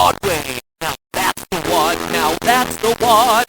Broadway. Now that's the one. Now that's the one.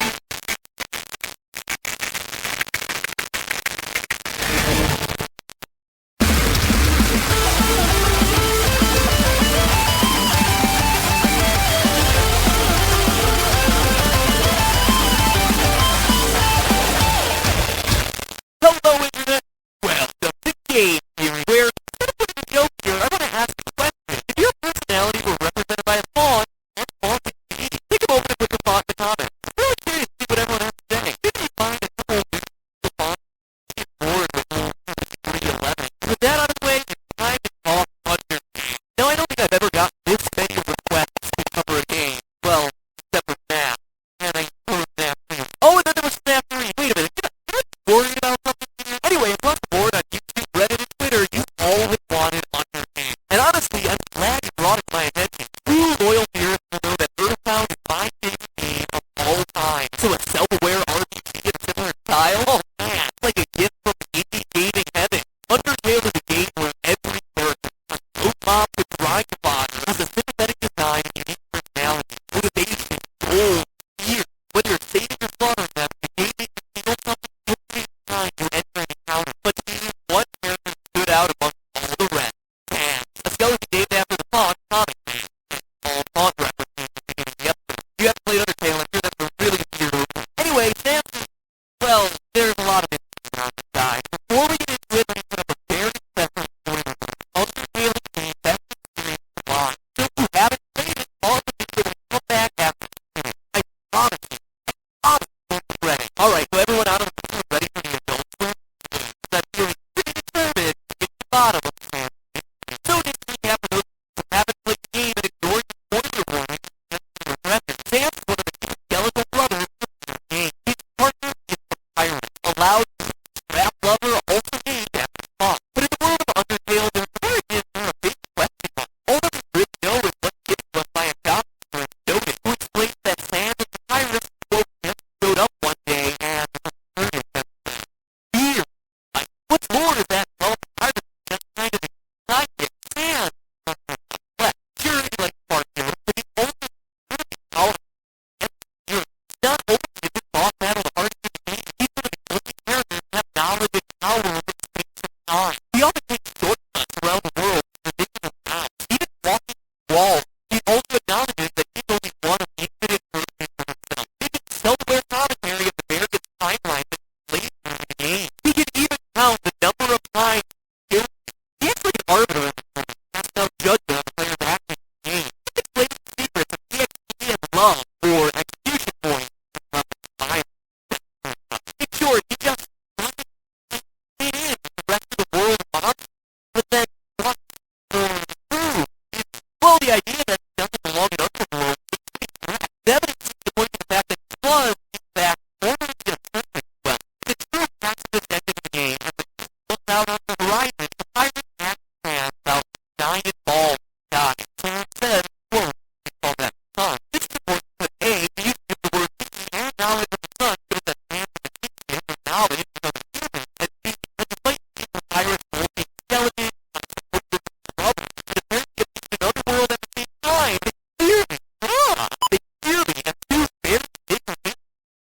Hello, Internet. Welcome to Game Theory, where instead of putting a joke here, I want to ask a question. If your personality were represented by a font, what font would it be? Take a moment and put the font in the comments. I'm really curious to see what everyone has to say. Didn't you find a couple of the fonts get bored with 311? With that out of the way, it's time to talk Under. Now, I don't think I've ever gotten this many requests to cover a game. Well, except for Snap. And I heard Snap 3. Oh, and then there was Snap 3. Wait a minute. Can I worry about something here? Anyway, across the board on YouTube, Reddit, and Twitter, you always wanted Undertale. And honestly, I'm glad you brought it to my attention. True loyal viewers will know that Earthbound is my favorite game of all time. So a self-aware RPG of similar style? Oh man, it's like a gift from indie gaming heaven. Undertale is a game where every character, from road mob to grind fodder, has a sympathetic design and unique personality, motivation, goals, fear. Whether you're saving or slaughtering them, the game makes you feel something every time you enter an encounter. But to me, one character stood out among all the rest. Man, a skeleton named after the font, Comic Man. And all font references at the beginning of the episode. You haven't played Undertale, I'm sure that's a really weird opening. Anyway, Samson, well, there's a lot of information on this guy. Before we get into it, let me put up a very special spoiler. Undertale is the best experience of mine. So if you haven't played it, pause the video and come back after you finish. I promise you. Don't regret it. Alright, so everyone out of the room ready for the adult swim? Because I'm feeling pretty determined to get to the bottom of the Sam mystery. So just to recap for those who haven't played the game and ignored the spoiler warning, just to refresh it, Sam's one of the two skeletal brothers in the game. His partner is a pirate, allowed to scrap lover, also named after the font. But in the world of Undertale, there's a very a big question mark. All that we really know is what's given to us by a doctor and Doden, who explains that Sam is the pirate who showed up one day and experienced them. Fear. Like, what's more is that all the pirates just kind of sidekick Sam. But sure, he likes part two, but he's also pretty powerful. And you're not only is this boss battle the hardest in the game, he's one of the only characters that have knowledge and power over space and time. He often takes shortcuts around the world in ridiculous times. Even walking walls, he also acknowledges that he's only one of infinite versions of himself. He can self-aware commentary of the various timelines that plays through the game. He can even count the number of times he kills you. He acts like an arbiter in the game. That's how judgment on the player's actions in the game. He explains the secrets of EXP and love, or execution points, and violence. In short, he just doesn't fit in with the rest of the world of monsters. But then, what's true? Well, the idea that he doesn't belong in Underworld is pretty correct. The evidence seems to point to the fact that he was, in fact, formerly a serpent. Well, the true pacifist ending of the game, as the beast looks out on the horizon, the pirate asks Sam about the giant ball in the sky. Sam says, quote, we call that sun. This supports that A, the use of the word thinking and knowledge of the sun shows that Sam is a teacher of knowledge of other humans, and B, that despite being the pirate's role being skeleton, brother, it appears to be in another world at the same time. They fear me. They fear me, and two very different things.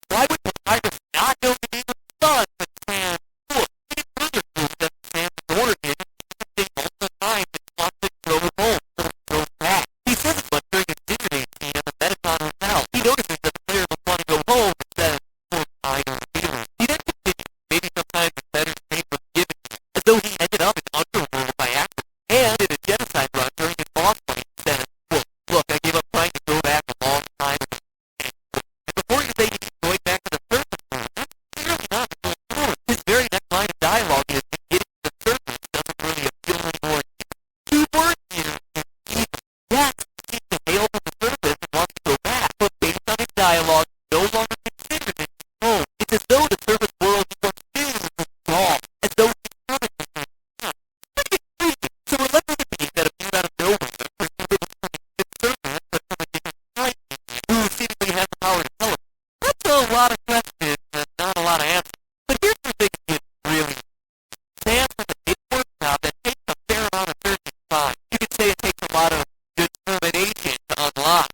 Why would the pirate not know the name of the sun, but Sam would? It is further proof that Sam's origin is the same multiple times and wants to go home, so he goes back. He says as much during his dinner date scene at the Metaton Hotel. He notices that the player must want to go home instead of, quote, I know feeling. He then continues, maybe sometimes it's better to pay for forgiving you, as though he ended up in Underworld by accident. And in a genocide run during his boss fight, he says, quote, look, I gave up trying to go back a long time ago. And before you say you keep going back to the surface world, that's clearly not the full story. His very next line of dialogue is that getting to the surface doesn't really appeal anymore. Two words here is evil. Yes, he seems to hail from the surface and wants to go back, but based on his dialogue, no longer considers it his home. It's as though the surface world he once knew was gone, as though he determined to say, pretty intriguing. So we're left with a beast that appeared out of nowhere, presumably from a surface, but from a different time, who seemingly has the power to tell us. That's a lot of questions and not a lot of answers. But here's where things get really Sam has a big workshop that takes a fair amount of searching time. You could say it takes a lot of determination to unlock.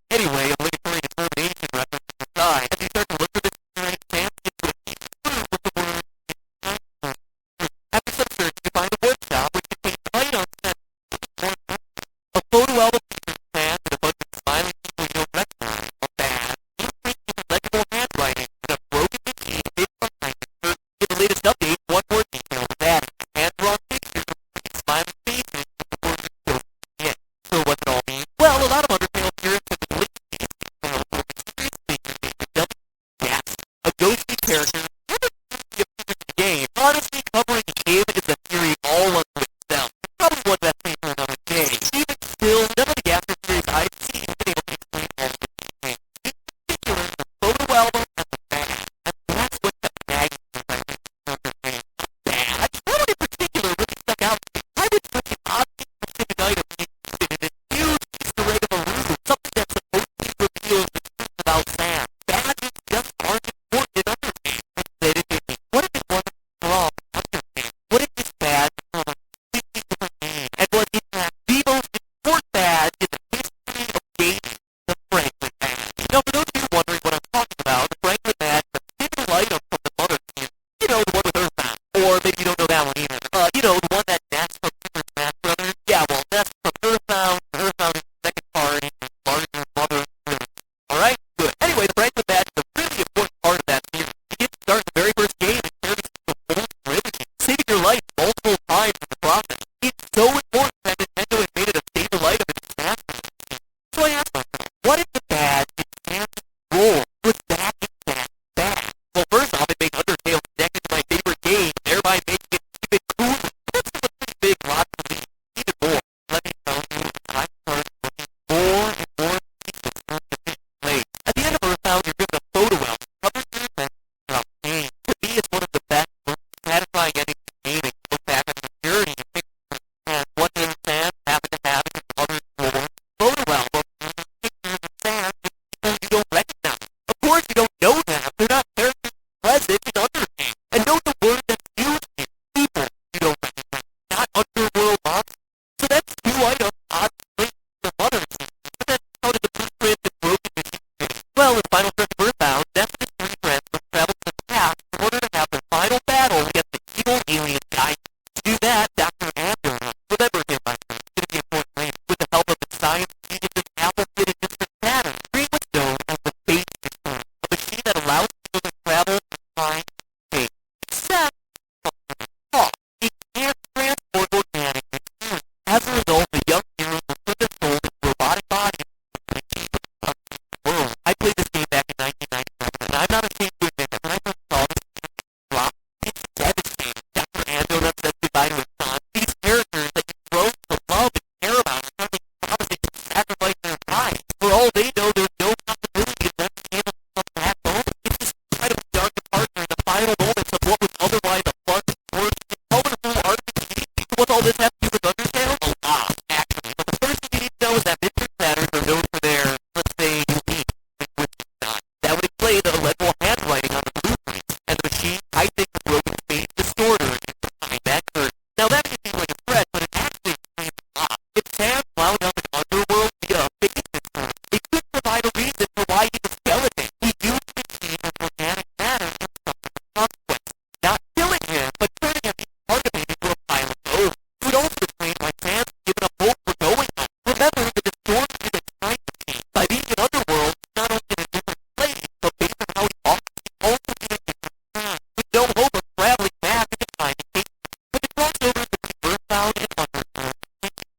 they know there's no possibility of them being able to come back home. It's just incredibly dark and hard during the final moments of what was otherwise a fun, sports, and colorful RPG. So what's all this have to do with Undertale? A lot, actually. But the first thing you need to know is that Mystery Patterns are known for their, let's say, unique linguistic design. That would explain the illegible handwriting on the blueprints, and the machine typing the broken space distorter behind that curtain. Now that may seem like a threat, but it actually explains a lot. If Sam wound up in Underworld via a fake system, it could provide a reason for why he's a skeleton. He used the machine as organic matter and suffered the consequence. Not killing him, but turning him part of him into a pile of gold. It would also explain why Sam's given up hope for going home. Remember, the distortion is a time machine. By being in Underworld, he's not only in a different place, but based on how he walks, he's also in a different time, with no hope of traveling back in the time and taking. But the crossovers between Earthbound and Underworld.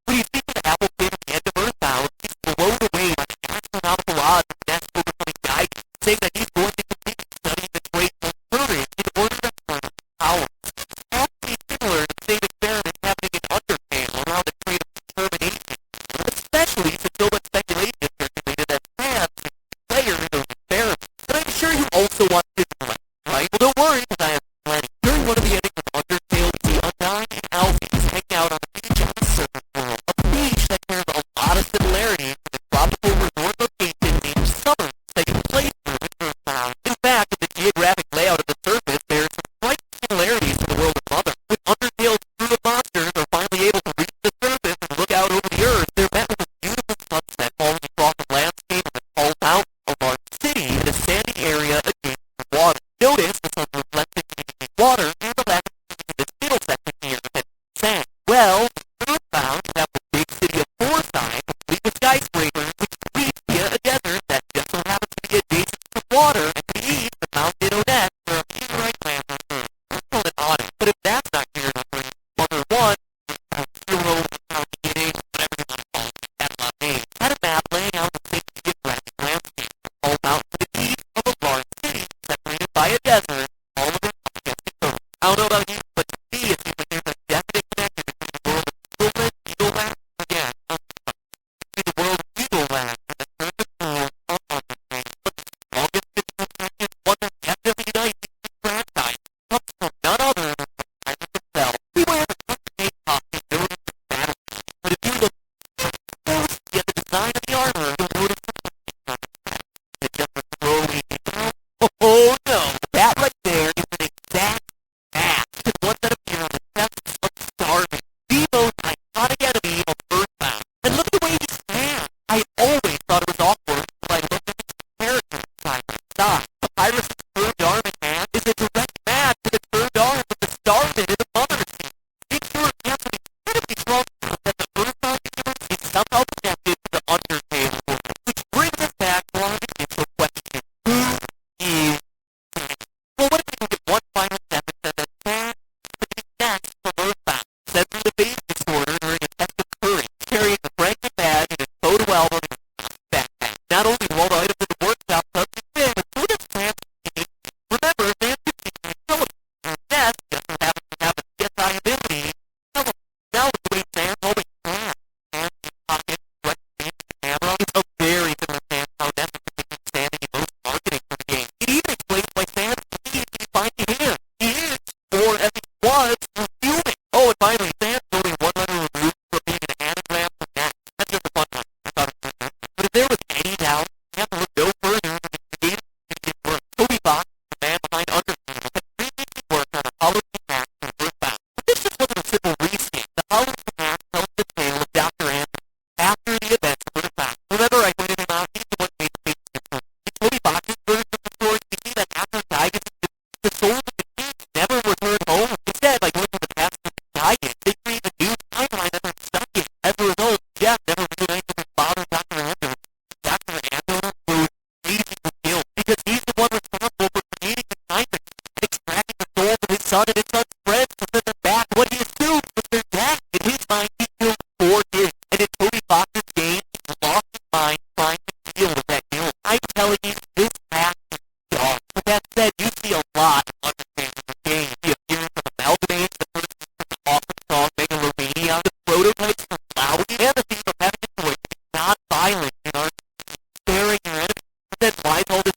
When you speak to the Apple Kid at the end of Earthbound, he's blown away by the astronomical odds of Ness overcoming guidance, saying that he's going to continue studying the traits of courage in order to learn his powers. Actually similar to the same experiments happening in Undertale around the trait of determination, especially since so much speculation is circulated that Sam is the player in those experiments. But I'm sure you also want physical lessons, right? Well, don't worry, because I have plenty. During one of the endings of Undertale, we see Undyne and Alfie hanging out on the beach on the surface world, a beach that shares a lot of similarities to the tropical resort location named Summer that you played through in Earthbound. In fact, in the geographic layout of the surface, there are some slight similarities to the world of Mother. When Undertale's crew of monsters are finally able to reach the surface and look out over the earth, they're met with a beautiful sunset falling across a landscape of a tall mountain, a large city, and a sandy area adjacent to water. Notice the sun reflected in water and the lack of this middle section here that sand. Well, Earthbound, you have the big city of Forsyth, complete with skyscrapers, which leads via a desert that just so happens to be adjacent to water, and to the east, the Mountain Ness, where a meteorite lands on Earth. Let's call it autumn. But if that's not clear enough for you, Mother 1, Hero, DNA, whatever you want to call it, that's not name, had a map laying out the same geographic landscape, all mountains to the east of a large city, separated by a desert, all of it against the coast. I don't know about you, but to me it seems like there's a definite connection between the world of Eagleland, again, between the world of Eagleland and the surface world of Undertale. But the strongest physical connection, one that definitely unites these franchises, comes from none other than the pirate himself. We wear the custom-made costume known as the battle suit, but if you look closely at the design of the armor, you'll notice something on the back. Is it just a throwaway detail? Oh no! That right there is an exact match to the ones that appear on the chests of Starving, the most iconic enemy of Earthbound. And look at the way he stands! I always thought it was awkward until I looked at his character side by side. The pirate's curved arm in hand is a direct match to the curved arm of the Starving in the Mother scene. Make sure it has an incredibly strong proof that the Earthbound universe is somehow connected to the Undertale world. Which brings us back to our initial question. Who is Sam? Well, what if we look at one final step and said that Sam could be next from Earthbound, sent through the base disorder during a test of courage, carrying the Franklin badge in his photo album in his backpack. Not only do all the items in the workshop subject fit, but who does Sam need? Remember, Sam could be intelligent, and Ness just so happens to have a CSI ability. Now with the way Sam's holding Sam, hands in his pocket, directing the camera, it's a very similar Sam how Ness is depicted standing in most marketing for the game. It even explains why Sam's needs to be finding him. He is, or as he was, human. Oh, and finally, Sam's only one letter removed from being an anagram for Ness. That's just a fun one. I thought it was fun. But if there was any doubt, you have to look no further than the creative thinking work. Toby Fox, the man behind Undertale, had previously worked on a Hollow Mask for Earthbound. But this just wasn't a simple reskin. The Hollow Mask tells the tale of Dr. Andrew after the events of Earthbound. Remember, I pointed him out. He's the one who made the face different. In Toby Fox's version of the story, we see that after Geigen, the souls of the kids never returned home. Instead, by going to the past of Geigen, they create a new timeline that they're stuck in. As a result, Jeff never reunites with his father, Dr. Andrew. Dr. Andrew goes crazy with guilt because he's the one responsible for creating the time machine and extracting the souls of his son and his son's friends to send them back to what he assumed was their death. In his mind, he killed 4 kids, and in Toby Fox's game, he's lost his mind trying to deal with that guilt. I'm telling you, this path is dark. With that said, you see a lot of understanding in the game. The appearance of amalgamates, the first from the awesome song Megalomania, the prototypes from Flowey, and the theme of having a choice to be non-violent in our then buys all this